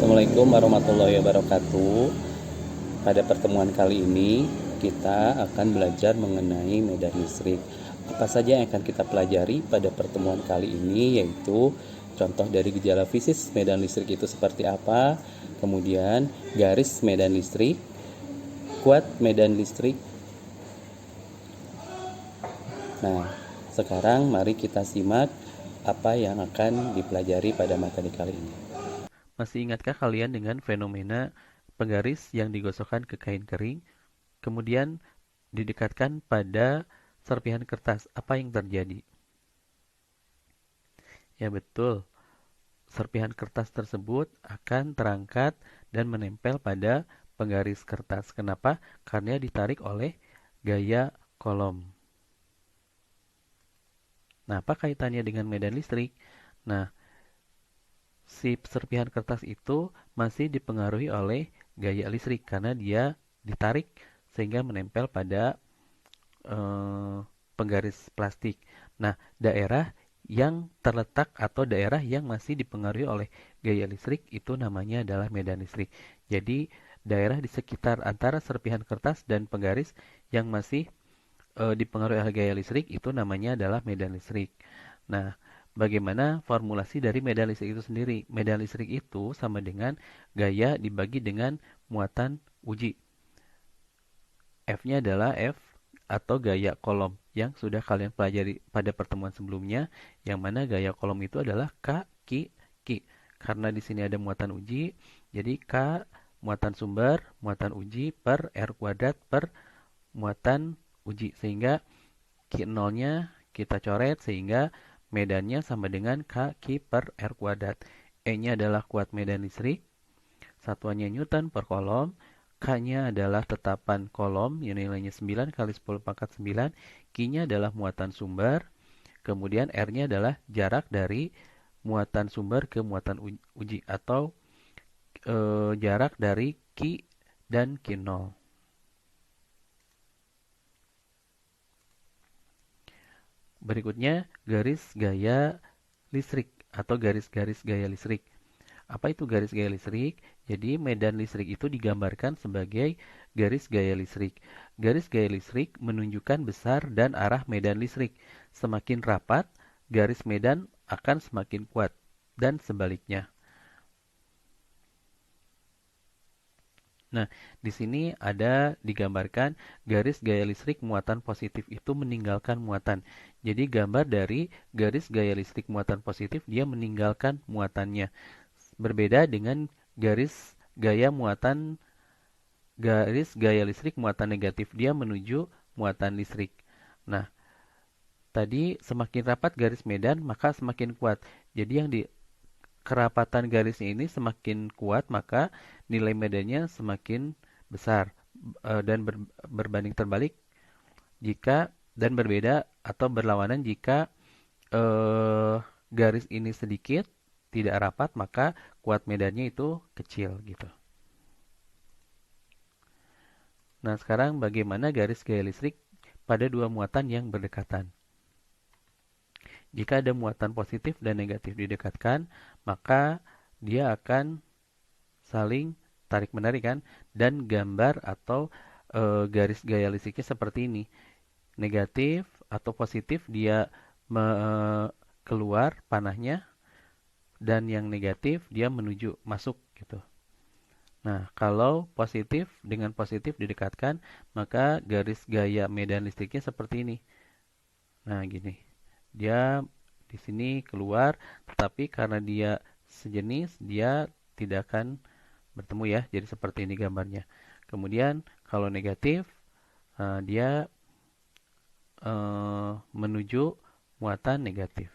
Assalamualaikum warahmatullahi wabarakatuh. Pada pertemuan kali ini kita akan belajar mengenai medan listrik. Apa saja yang akan kita pelajari pada pertemuan kali ini, yaitu contoh dari gejala fisis medan listrik itu seperti apa, kemudian garis medan listrik, kuat medan listrik. Nah, sekarang mari kita simak apa yang akan dipelajari pada materi kali ini. Masih ingatkah kalian dengan fenomena penggaris yang digosokkan ke kain kering, kemudian didekatkan pada serpihan kertas? Apa yang terjadi? Ya betul, serpihan kertas tersebut akan terangkat dan menempel pada penggaris kertas. Kenapa? Karena ditarik oleh gaya kolom. Nah, apa kaitannya dengan medan listrik? Nah, si serpihan kertas itu masih dipengaruhi oleh gaya listrik karena dia ditarik sehingga menempel pada eh, penggaris plastik. Nah, daerah yang terletak atau daerah yang masih dipengaruhi oleh gaya listrik itu namanya adalah medan listrik. Jadi, daerah di sekitar antara serpihan kertas dan penggaris yang masih dipengaruhi oleh gaya listrik itu namanya adalah medan listrik. Nah, bagaimana formulasi dari medan listrik itu sendiri? Medan listrik itu sama dengan gaya dibagi dengan muatan uji. F-nya adalah F atau gaya kolom yang sudah kalian pelajari pada pertemuan sebelumnya, yang mana gaya kolom itu adalah K, Ki, Ki. Karena di sini ada muatan uji, jadi K muatan sumber, muatan uji per R kuadrat per muatan uji. Sehingga Q0-nya kita coret sehingga medannya sama dengan K Q per R kuadrat. E-nya adalah kuat medan listrik, satuannya Newton per kolom, K-nya adalah tetapan kolom yang nilainya 9 kali 10 pangkat 9, Q-nya adalah muatan sumber, kemudian R-nya adalah jarak dari muatan sumber ke muatan uji atau jarak dari Q dan Q0. Berikutnya garis gaya listrik atau garis-garis gaya listrik. Apa itu garis gaya listrik? Jadi medan listrik itu digambarkan sebagai garis gaya listrik. Garis gaya listrik menunjukkan besar dan arah medan listrik. Semakin rapat, garis medan akan semakin kuat dan sebaliknya. Nah, di sini ada digambarkan garis gaya listrik muatan positif itu meninggalkan muatan. Jadi gambar dari garis gaya listrik muatan positif dia meninggalkan muatannya. Berbeda dengan garis gaya muatan garis gaya listrik muatan negatif dia menuju muatan listrik. Nah, tadi semakin rapat garis medan maka semakin kuat. Jadi yang di kerapatan garisnya ini semakin kuat maka nilai medannya semakin besar. Dan berbanding terbalik jika dan berbeda atau berlawanan jika eh, garis ini sedikit tidak rapat maka kuat medannya itu kecil gitu. Nah, sekarang bagaimana garis gaya listrik pada dua muatan yang berdekatan? Jika ada muatan positif dan negatif didekatkan, maka dia akan saling tarik-menarik kan, dan gambar atau garis gaya listriknya seperti ini. Negatif atau positif dia keluar panahnya, dan yang negatif dia menuju masuk gitu. Nah, kalau positif dengan positif didekatkan, maka garis gaya medan listriknya seperti ini. Nah, gini. Dia di sini keluar, tetapi karena dia sejenis, dia tidak akan bertemu ya. Jadi seperti ini gambarnya. Kemudian kalau negatif, dia menuju muatan negatif.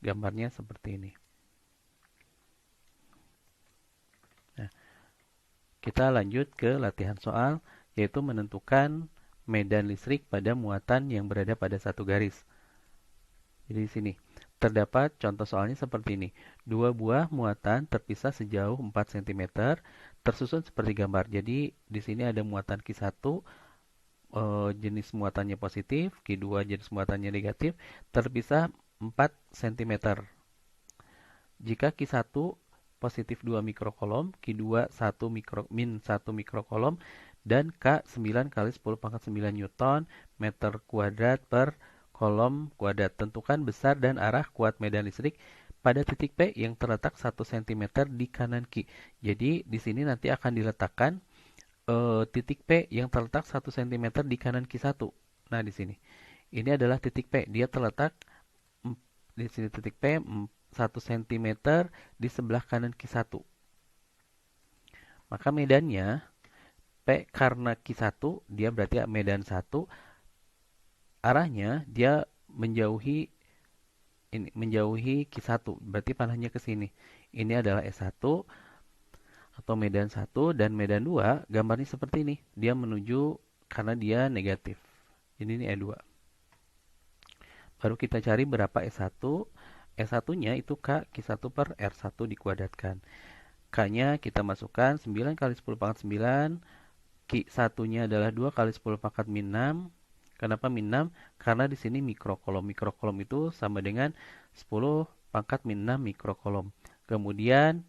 Gambarnya seperti ini. Nah, kita lanjut ke latihan soal, yaitu menentukan medan listrik pada muatan yang berada pada satu garis. Jadi di sini terdapat contoh soalnya seperti ini. Dua buah muatan terpisah sejauh 4 cm tersusun seperti gambar. Jadi di sini ada muatan Q1 jenis muatannya positif, Q2 jenis muatannya negatif, terpisah 4 cm. Jika Q1 positif 2 mikrokolom, Q2 min 1 mikrokolom, dan K 9 kali 10 pangkat 9 Newton meter kuadrat per kolom kuadrat. Tentukan besar dan arah kuat medan listrik pada titik P yang terletak 1 cm di kanan Q. Jadi di sini nanti akan diletakkan titik P yang terletak 1 cm di kanan Q1. Nah, di sini. Ini adalah titik P. Dia terletak di sini titik P 1 cm di sebelah kanan Q1. Maka medannya P karena Q1 dia berarti medan 1, arahnya dia menjauhi Q1, berarti panahnya ke sini. Ini adalah S1 atau medan 1, dan medan 2 gambarnya seperti ini. Dia menuju karena dia negatif. Ini E2. Baru kita cari berapa S1. S1-nya itu K Q1 per R1 dikuadratkan. K-nya kita masukkan 9 kali 10 pangkat 9. Q1-nya adalah 2 kali 10 pangkat min 6. Kenapa min 6? Karena di sini mikrokolom. Mikrokolom itu sama dengan 10 pangkat min 6 mikrokolom. Kemudian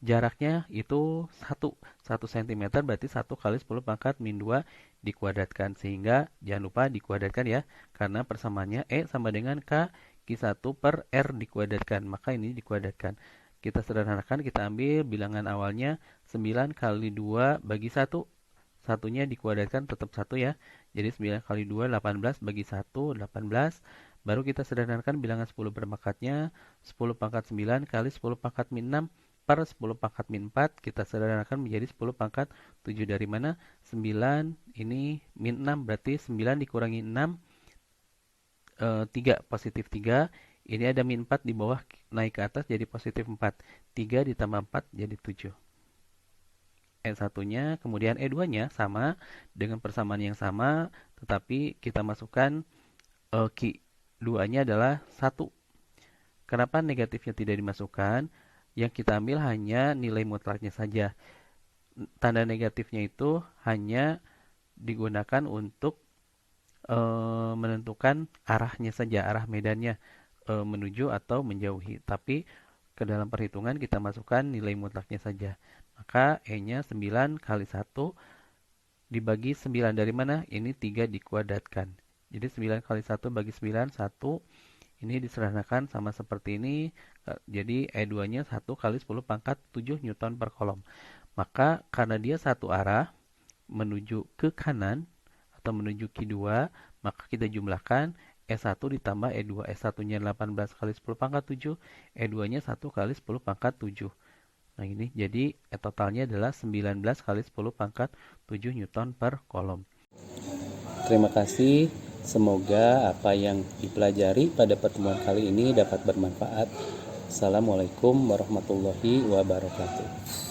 jaraknya itu 1 cm, berarti 1 kali 10 pangkat min 2 dikuadratkan. Sehingga jangan lupa dikuadratkan ya, karena persamaannya E sama dengan K Q1 per R dikuadratkan. Maka ini dikuadratkan. Kita sederhanakan, kita ambil bilangan awalnya 9 kali 2 bagi 1. Satunya dikuadratkan tetap 1 ya. Jadi 9 kali 2 18 bagi 1 18. Baru kita sederhanakan bilangan 10 berpangkatnya 10 pangkat 9 kali 10 pangkat min 6 per 10 pangkat min 4. Kita sederhanakan menjadi 10 pangkat 7. Dari mana? 9 ini min 6, berarti 9 dikurangi 6 3, positif 3. Ini ada min 4 di bawah, naik ke atas jadi positif 4. 3 ditambah 4 jadi 7. E1-nya, kemudian E2-nya sama dengan persamaan yang sama, tetapi kita masukkan Q2-nya adalah 1. Kenapa negatifnya tidak dimasukkan? Yang kita ambil hanya nilai mutlaknya saja. Tanda negatifnya itu hanya digunakan untuk menentukan arahnya saja, arah medannya menuju atau menjauhi. Tapi ke dalam perhitungan kita masukkan nilai mutlaknya saja. Maka E-nya 9 kali 1 dibagi 9 dari mana? Ini 3 dikuadratkan. Jadi 9 kali 1 bagi 9, 1. Ini disederhanakan sama seperti ini. Jadi E2-nya 1 kali 10 pangkat 7 Newton per kolom. Maka karena dia satu arah menuju ke kanan atau menuju Q2, maka kita jumlahkan E1 ditambah E2. E1-nya 18 kali 10 pangkat 7, E2-nya 1 kali 10 pangkat 7. Nah ini jadi totalnya adalah 19 kali 10 pangkat 7 Newton per kolom. Terima kasih. Semoga apa yang dipelajari pada pertemuan kali ini dapat bermanfaat. Assalamualaikum warahmatullahi wabarakatuh.